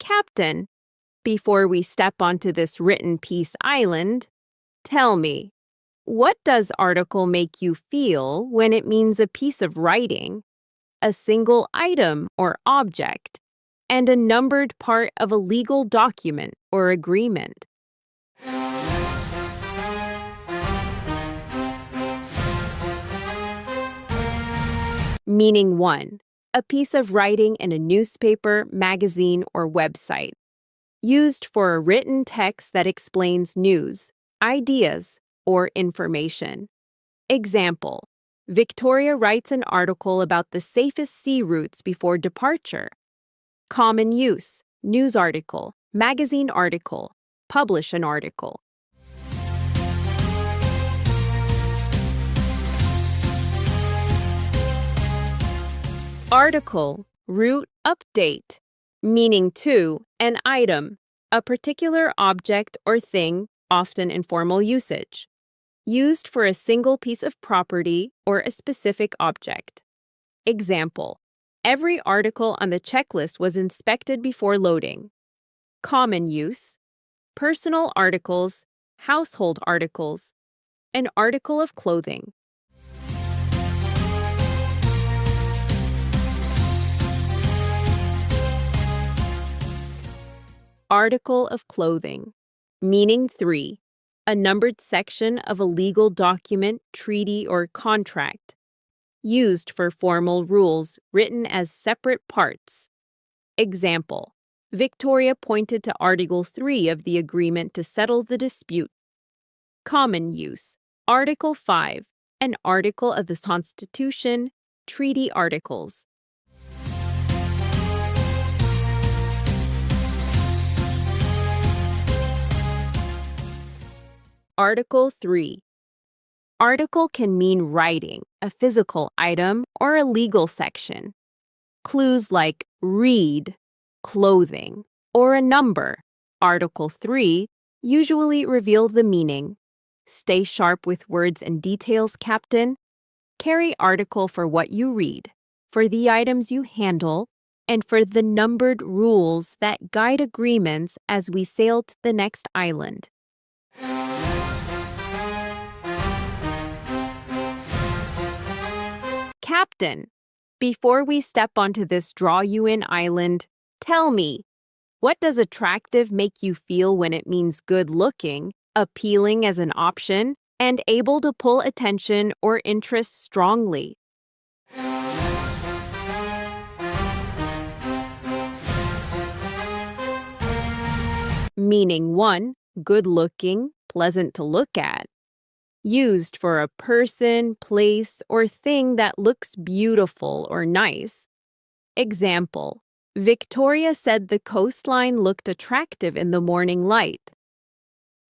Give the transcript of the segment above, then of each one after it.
Captain, before we step onto this written peace island, tell me, what does article make you feel when it means a piece of writing, a single item or object, and a numbered part of a legal document or agreement? Meaning 1. A piece of writing in a newspaper, magazine, or website. Used for a written text that explains news, ideas, or information. Example: Victoria writes an article about the safest sea routes before departure. Common use: news article, magazine article, publish an article. Article, root update, meaning 2, an item, a particular object or thing, often in formal usage. Used for a single piece of property or a specific object. Example: every article on the checklist was inspected before loading. Common use: personal articles, household articles, an article of clothing. Article of clothing, meaning 3, a numbered section of a legal document, treaty, or contract. Used for formal rules written as separate parts. Example: Victoria pointed to Article 3 of the agreement to settle the dispute. Common use: Article 5, an article of the Constitution, treaty articles. Article 3. Article can mean writing, a physical item, or a legal section. Clues like read, clothing, or a number, Article 3, usually reveal the meaning. Stay sharp with words and details, Captain. Carry article for what you read, for the items you handle, and for the numbered rules that guide agreements as we sail to the next island. Captain, before we step onto this draw-you-in island, tell me, what does attractive make you feel when it means good-looking, appealing as an option, and able to pull attention or interest strongly? Meaning 1, good-looking, pleasant to look at. Used for a person, place, or thing that looks beautiful or nice. Example: Victoria said the coastline looked attractive in the morning light.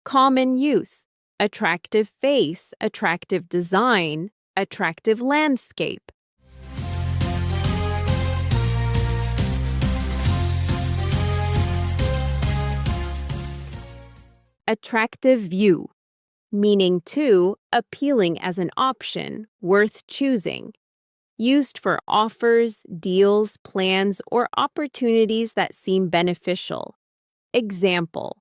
Common use: attractive face, attractive design, attractive landscape. Attractive view, meaning 2, appealing as an option, worth choosing. Used for offers, deals, plans, or opportunities that seem beneficial. Example: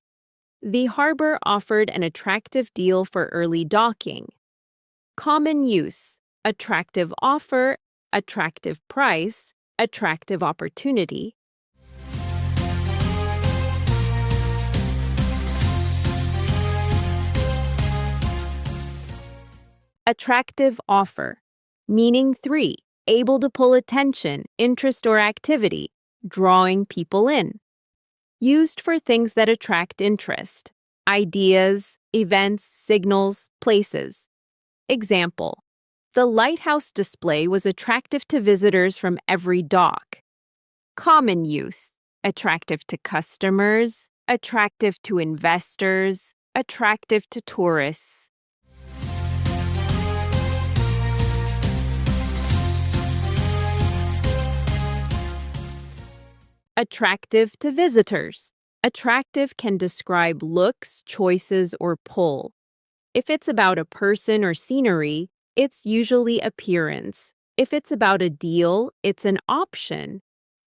the harbor offered an attractive deal for early docking. Common use: attractive offer, attractive price, attractive opportunity. Attractive offer, meaning 3, able to pull attention, interest, or activity, drawing people in. Used for things that attract interest, ideas, events, signals, places. Example: the lighthouse display was attractive to visitors from every dock. Common use: attractive to customers, attractive to investors, attractive to tourists. Attractive to visitors. Attractive can describe looks, choices, or pull. If it's about a person or scenery, it's usually appearance. If it's about a deal, it's an option.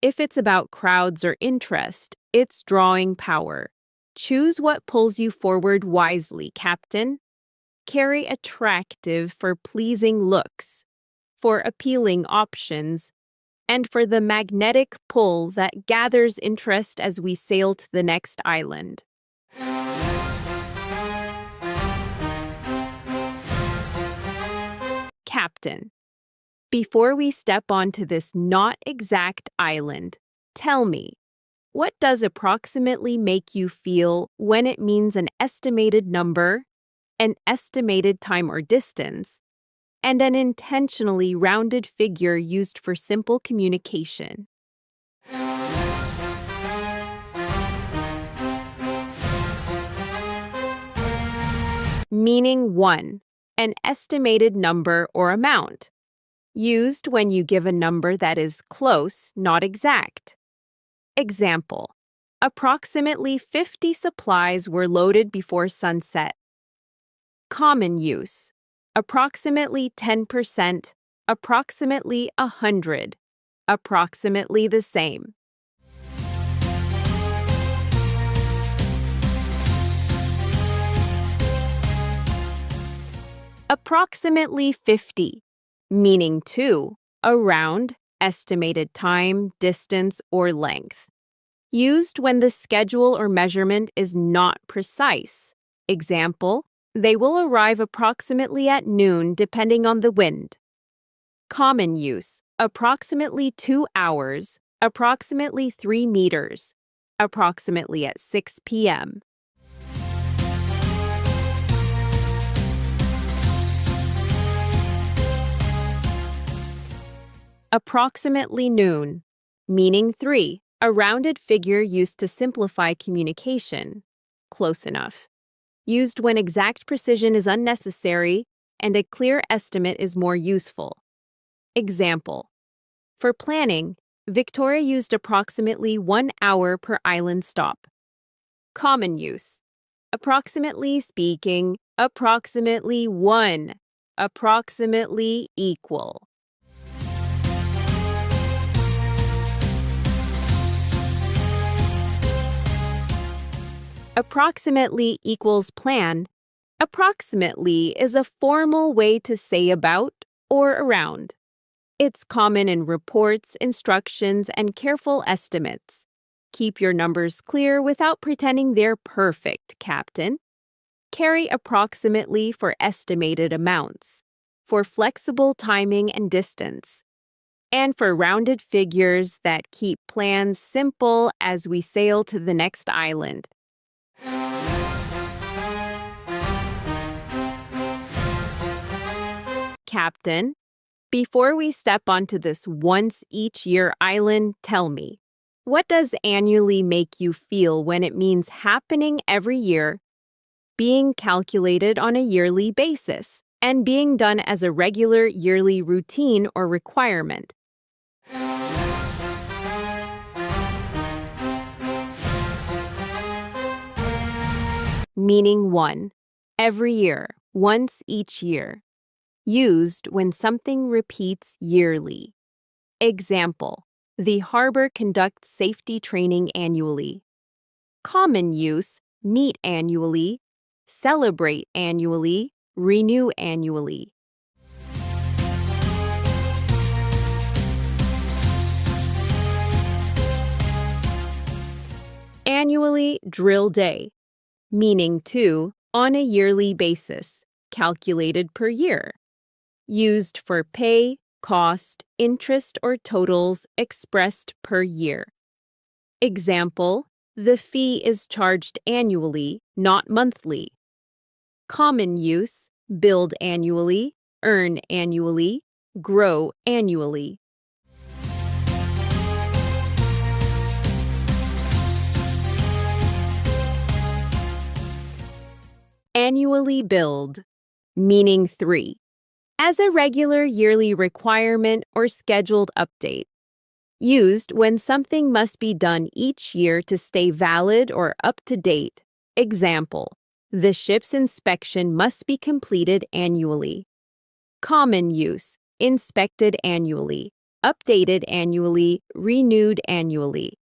If it's about crowds or interest, it's drawing power. Choose what pulls you forward wisely, Captain. Carry attractive for pleasing looks, for appealing options, and for the magnetic pull that gathers interest as we sail to the next island. Captain, before we step onto this not exact island, tell me, what does approximately make you feel when it means an estimated number, an estimated time or distance, and an intentionally rounded figure used for simple communication? Meaning 1. An estimated number or amount. Used when you give a number that is close, not exact. Example: approximately 50 supplies were loaded before sunset. Common use: approximately 10%, approximately 100, approximately the same. Approximately 50, meaning 2, around, estimated time, distance, or length. Used when the schedule or measurement is not precise. Example: they will arrive approximately at noon depending on the wind. Common use: approximately 2 hours, approximately 3 meters, approximately at 6 p.m. Approximately noon, meaning 3, a rounded figure used to simplify communication. Close enough. Used when exact precision is unnecessary and a clear estimate is more useful. Example: for planning, Victoria used approximately 1 hour per island stop. Common use: approximately speaking, approximately 1, approximately equal. Approximately equals plan. Approximately is a formal way to say about or around. It's common in reports, instructions, and careful estimates. Keep your numbers clear without pretending they're perfect, Captain. Carry approximately for estimated amounts, for flexible timing and distance, and for rounded figures that keep plans simple as we sail to the next island. Captain, before we step onto this once-each-year island, tell me, what does annually make you feel when it means happening every year, being calculated on a yearly basis, and being done as a regular yearly routine or requirement? Meaning 1. Every year, once each year. Used when something repeats yearly. Example: the harbor conducts safety training annually. Common use: meet annually, celebrate annually, renew annually. Annually drill day, meaning 2, on a yearly basis, calculated per year. Used for pay, cost, interest, or totals expressed per year. Example: the fee is charged annually, not monthly. Common use: build annually, earn annually, grow annually. Annually billed, meaning 3, as a regular yearly requirement or scheduled update. Used when something must be done each year to stay valid or up to date. Example: the ship's inspection must be completed annually. Common use: inspected annually, updated annually, renewed annually.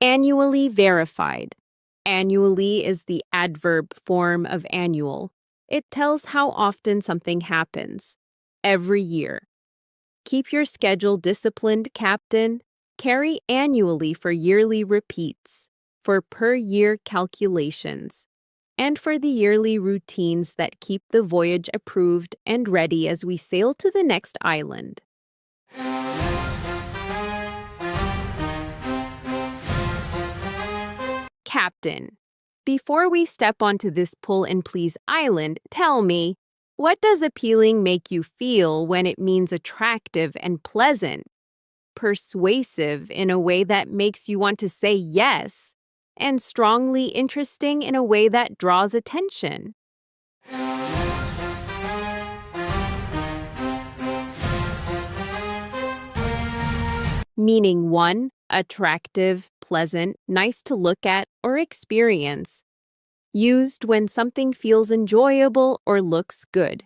Annually verified. Annually is the adverb form of annual. It tells how often something happens. Every year. Keep your schedule disciplined, Captain. Carry annually for yearly repeats, for per-year calculations, and for the yearly routines that keep the voyage approved and ready as we sail to the next island. Captain, before we step onto this pull and please island, tell me, what does appealing make you feel when it means attractive and pleasant? Persuasive in a way that makes you want to say yes, and strongly interesting in a way that draws attention. Meaning 1, attractive, pleasant, nice to look at or experience. Used when something feels enjoyable or looks good.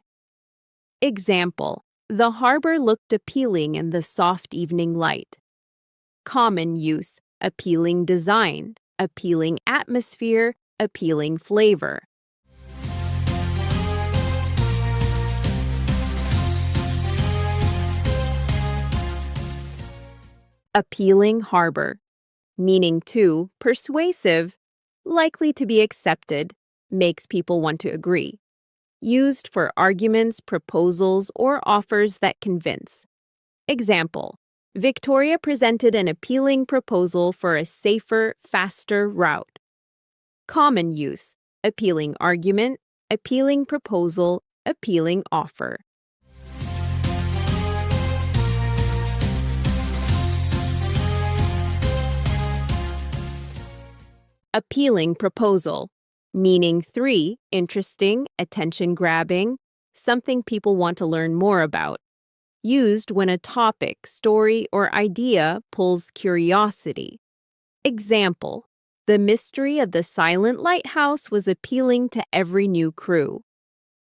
Example, the harbor looked appealing in the soft evening light. Common use, appealing design, appealing atmosphere, appealing flavor. Appealing harbor, meaning 2, persuasive, likely to be accepted, makes people want to agree. Used for arguments, proposals, or offers that convince. Example, Victoria presented an appealing proposal for a safer, faster route. Common use, appealing argument, appealing proposal, appealing offer. Appealing proposal, meaning 3, interesting, attention-grabbing, something people want to learn more about. Used when a topic, story, or idea pulls curiosity. Example, the mystery of the silent lighthouse was appealing to every new crew.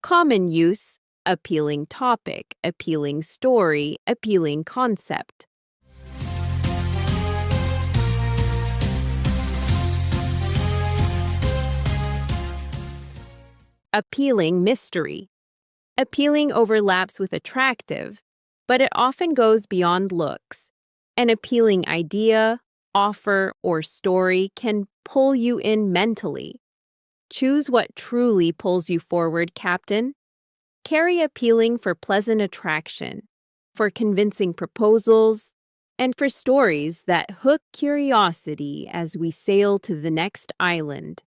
Common use, appealing topic, appealing story, appealing concept. Appealing mystery. Appealing overlaps with attractive, but it often goes beyond looks. An appealing idea, offer, or story can pull you in mentally. Choose what truly pulls you forward, Captain. Carry appealing for pleasant attraction, for convincing proposals, and for stories that hook curiosity as we sail to the next island.